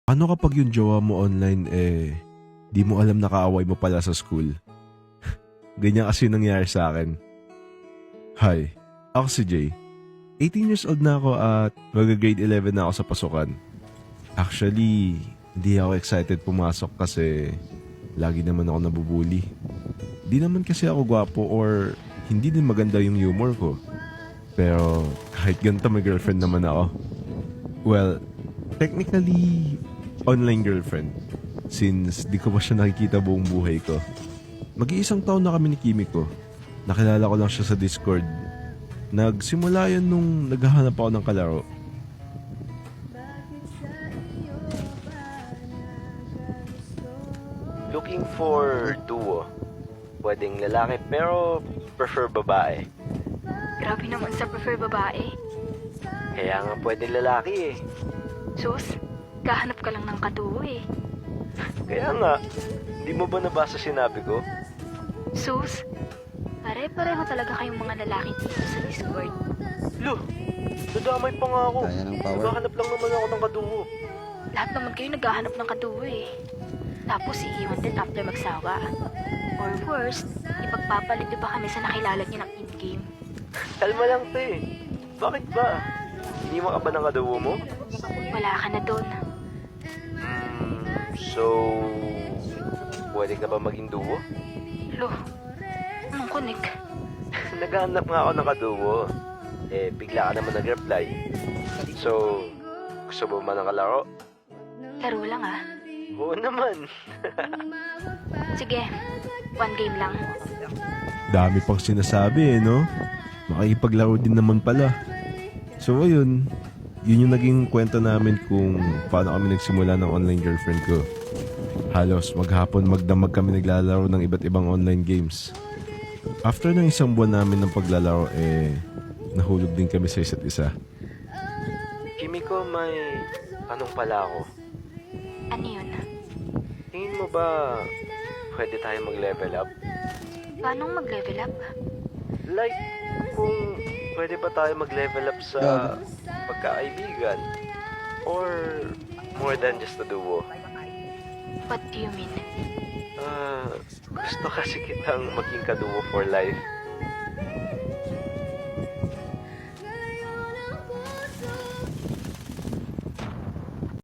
Ano kapag yung jowa mo online di mo alam na kaaway mo pala sa school? Ganyan kasi yung nangyari sa akin. Hi, ako si Jay. 18 years old na ako at mag-grade 11 na ako sa pasukan. Actually, hindi ako excited pumasok kasi lagi naman ako nabubuli. Di naman kasi ako gwapo or hindi din maganda yung humor ko. Pero kahit ganito may girlfriend naman ako. Well, technically, online girlfriend. Since di ko pa siya nakikita buong buhay ko. Mag-iisang taon na kami ni Kimiko. Nakilala ko lang siya sa Discord. Nagsimula yan nung naghahanap ako ng kalaro. Looking for duo. Pwedeng lalaki pero prefer babae. Grabe naman sa prefer babae. Kaya nga pwedeng lalaki eh. Sus, kahanap ka lang ng kaduo eh. Kaya nga, hindi mo ba nabasa sinabi ko? Sus, pare-pareho talaga kayong mga lalaki dito sa Discord. Lo, nadamay pa nga ako. Kaya ng power. Naghahanap lang naman ako ng kaduo. Lahat naman kayo naghahanap ng kaduo eh. Tapos iiwan din after magsawa. Or worst, ipagpapalit niyo pa kami sa nakilala niyo ng in-game. Kalma lang te. Bakit ba? Iniwan ka ba ng kaduo mo? Wala ka na doon. So, pwede ka ba maging duo? Lo, anong kunik? Naghahanap nga ako ng kaduo. Bigla ka naman nag-reply. So, gusto mo ba ng kalaro? Laro lang ah. Oo naman. Sige, one game lang. Dami pang sinasabi no? Makikipaglaro din naman pala. So ayun, yun yung naging kwento namin kung paano kami nagsimula ng online girlfriend ko. Halos maghapon magdamag kami naglalaro ng iba't ibang online games. After ng isang buwan namin ng paglalaro nahulog din kami sa isa't isa. Kimiko, may tanong pala ako. Ano yun? Tingin mo ba pwede tayo mag-level up? Paano mag-level up? Like, kung pwede ba tayo mag-level up sa pagkakaibigan? Or more than just a duo? What do you mean? Gusto kasi kitang maging kaduo for life.